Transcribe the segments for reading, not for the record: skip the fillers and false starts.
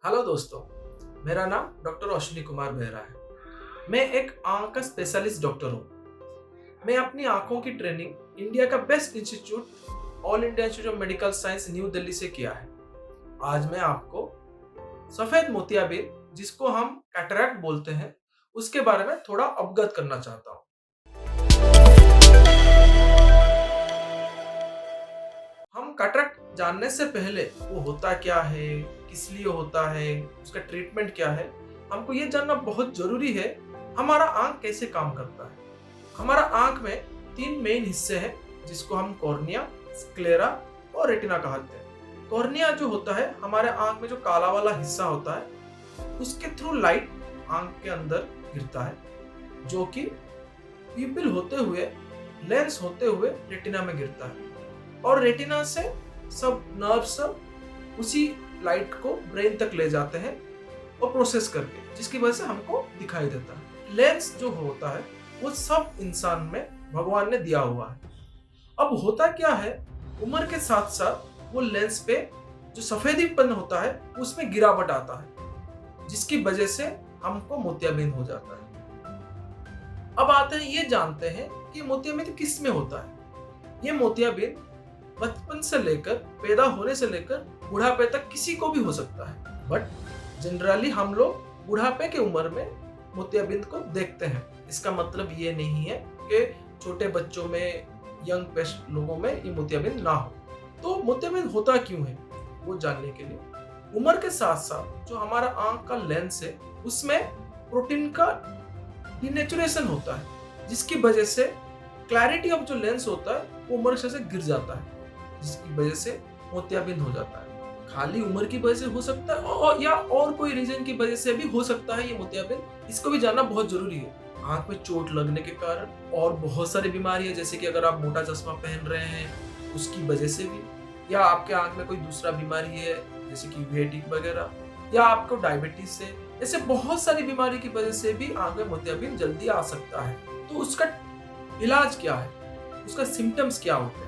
Hello दोस्तों, मेरा नाम डॉक्टर अश्विनी कुमार बेहरा है। मैं एक आंख का स्पेशलिस्ट डॉक्टर हूँ। मैं अपनी आंखों की ट्रेनिंग इंडिया का best institute all India institute of medical science new Delhi से किया है। आज मैं आपको सफेद मोतियाबिंद, जिसको हम कैटरैक्ट बोलते हैं, उसके बारे में थोड़ा अवगत करना चाहता हूँ। हम कैटरैक्ट जानने से पहले वो होता क्या है, किस लिए होता है, उसका ट्रीटमेंट क्या है, हमको ये जानना बहुत जरूरी है। हमारा आंख कैसे काम करता है। हमारा आंख में तीन मेन हिस्से हैं, जिसको हम कॉर्निया, स्क्लेरा और रेटिना कहते हैं। कॉर्निया जो होता है, हमारे आंख में जो काला वाला हिस्सा होता है, उसके थ्रू लाइट आंख के अंदर गिरता है, जो कि पीपल होते हुए, लेंस होते हुए रेटिना में गिरता है। और रेटिना से सब नर्व सब उसी लाइट को ब्रेन तक ले जाते हैं और प्रोसेस करके, जिसकी वजह से हमको दिखाई देता है। लेंस जो होता है वो सब इंसान में भगवान ने दिया हुआ है। अब होता क्या है, उम्र के साथ साथ वो लेंस पे जो सफेदीपन होता है उसमें गिरावट आता है, जिसकी वजह से हमको मोतियाबिंद हो जाता है। अब आते हैं, ये जानते हैं कि मोतियाबिंद किस में होता है। ये मोतियाबिंद बचपन से लेकर, पैदा होने से लेकर बुढ़ापे तक किसी को भी हो सकता है, बट जनरली हम लोग बुढ़ापे की उम्र में मोतियाबिंद को देखते हैं। इसका मतलब ये नहीं है कि छोटे बच्चों में, यंग पेस्ट लोगों में ये मोतियाबिंद ना हो। तो मोतियाबिंद होता क्यों है, वो जानने के लिए उम्र के साथ साथ जो हमारा आंख का लेंस है उसमें प्रोटीन का डिनेचुरेशन होता है, जिसकी वजह से क्लैरिटी ऑफ जो लेंस होता है वो उम्र से गिर जाता है, जिसकी वजह से मोतियाबिंद हो जाता है। खाली उम्र की वजह से हो सकता है या और कोई रीजन की वजह से भी हो सकता है ये मोतियाबिंद। इसको भी जानना बहुत जरूरी है। आंख में चोट लगने के कारण और बहुत सारी बीमारी है, जैसे कि अगर आप मोटा चश्मा पहन रहे हैं उसकी वजह से भी, या आपके आंख में कोई दूसरा बीमारी है जैसे कि वेटिक वगैरह, या आपको डायबिटीज है, ऐसे बहुत सारी बीमारी की वजह से भी आंख में मोतियाबिंद जल्दी आ सकता है। तो उसका इलाज क्या है, उसका सिम्टम्स क्या होते हैं।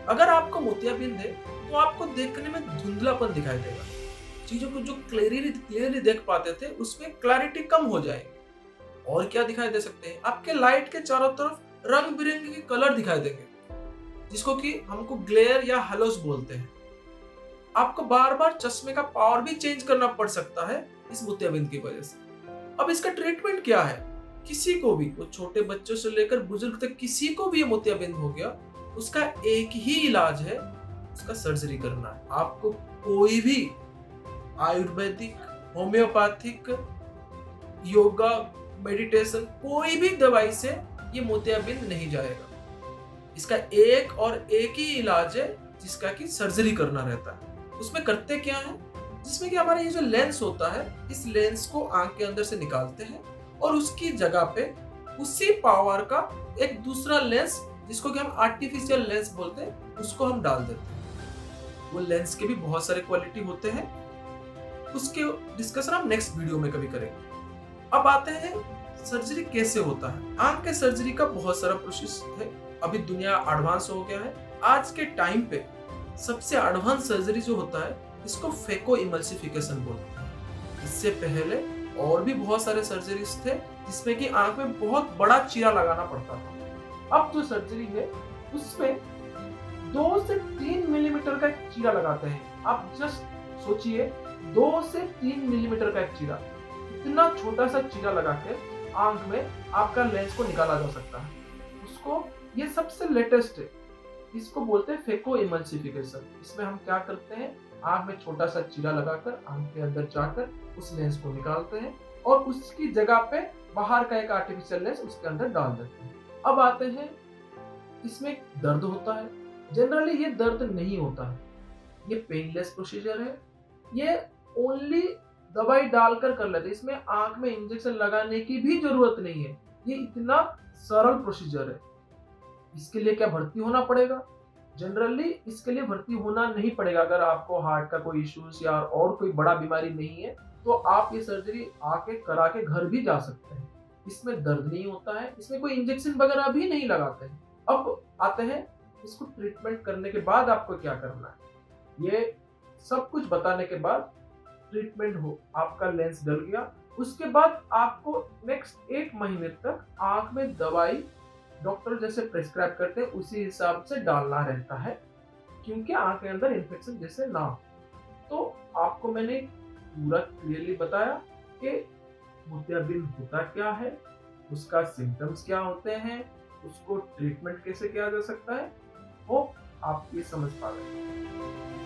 अगर आपको मोतियाबिंद है तो आपको देखने में धुंधलापन दिखाई देगा। चीजों को जो क्लियरली देख पाते थे उसमें क्लैरिटी कम हो जाएगी। और क्या दिखाई दे सकते हैं, आपके लाइट के चारों तरफ रंग बिरंगे कलर दिखाई देंगे, जिसको कि हमको ग्लेयर या हेलोस बोलते हैं। आपको बार बार चश्मे का पावर भी चेंज करना पड़ सकता है इस मोतियाबिंद की वजह से। अब इसका ट्रीटमेंट क्या है। किसी को भी, वो छोटे बच्चों से लेकर बुजुर्ग तक किसी को भी ये मोतियाबिंद हो गया, उसका एक ही इलाज है, उसका सर्जरी करना है। आपको कोई भी आयुर्वेदिक, होम्योपैथिक, योगा, मेडिटेशन, कोई भी दवाई से ये मोतियाबिंद नहीं जाएगा। इसका एक और एक ही इलाज है, जिसका कि सर्जरी करना रहता है। उसमें करते क्या है, जिसमें कि हमारा ये जो लेंस होता है, इस लेंस को आंख के अंदर से निकालते हैं और उसकी जगह पे उसी पावर का एक दूसरा लेंस, जिसको कि हम आर्टिफिशियल लेंस बोलते हैं, उसको हम डाल देते हैं। वो लेंस के भी बहुत सारे क्वालिटी होते हैं, उसके डिस्कशन हम नेक्स्ट वीडियो में कभी करेंगे। अब आते हैं सर्जरी कैसे होता है। आंख के सर्जरी का बहुत सारा प्रोसेस है। अभी दुनिया एडवांस हो गया है। आज के टाइम पे सबसे एडवांस सर्जरी जो होता है, इसको फेको इमल्सिफिकेशन बोलते हैं। इससे पहले और भी बहुत सारे सर्जरीज थे, जिसमें कि आंख में बहुत बड़ा चीरा लगाना पड़ता था। अब जो सर्जरी है उसमें 2 से 3 मिलीमीटर का एक चीरा लगाते हैं। आप जस्ट सोचिए, 2 से 3 मिलीमीटर का एक चीरा, इतना छोटा सा चीरा लगा के आंख में आपका लेंस को निकाला जा सकता है। उसको, ये सबसे लेटेस्ट है, इसको बोलते हैं फेको इमल्सिफिकेशन। इसमें हम क्या करते हैं, आंख में छोटा सा चीरा लगाकर आंख के अंदर जाकर उस लेंस को निकालते हैं और उसकी जगह पे बाहर का एक आर्टिफिशियल लेंस उसके अंदर डाल देते हैं। अब आते हैं, इसमें दर्द होता है। जनरली ये दर्द नहीं होता है, ये पेनलेस प्रोसीजर है। ये ओनली दवाई डालकर कर लेते हैं। इसमें आंख में इंजेक्शन लगाने की भी जरूरत नहीं है। ये इतना सरल प्रोसीजर है। इसके लिए क्या भर्ती होना पड़ेगा? जनरली इसके लिए भर्ती होना नहीं पड़ेगा। अगर आपको हार्ट का कोई इश्यूज या और कोई बड़ा बीमारी नहीं है तो आप ये सर्जरी आके करा के घर भी जा सकते हैं। इसमें दर्द नहीं होता है, इसमें कोई इंजेक्शन वगैरह भी नहीं लगाते हैं। अब आते हैं, इसको ट्रीटमेंट करने के बाद आपको क्या करना है। ये सब कुछ बताने के बाद ट्रीटमेंट हो, आपका लेंस डल गया, उसके बाद आपको नेक्स्ट 1 महीने तक आँख में दवाई डॉक्टर जैसे प्रिस्क्राइब करते हैं उसी हिसाब से डालना रहता है, क्योंकि आँख के अंदर इन्फेक्शन जैसे ना हो। तो आपको मैंने पूरा क्लियरली बताया कि मोतियाबिंद होता क्या है, उसका सिम्पटम्स क्या होते हैं, उसको ट्रीटमेंट कैसे किया जा सकता है। होप आप ये समझ पा रहे हैं।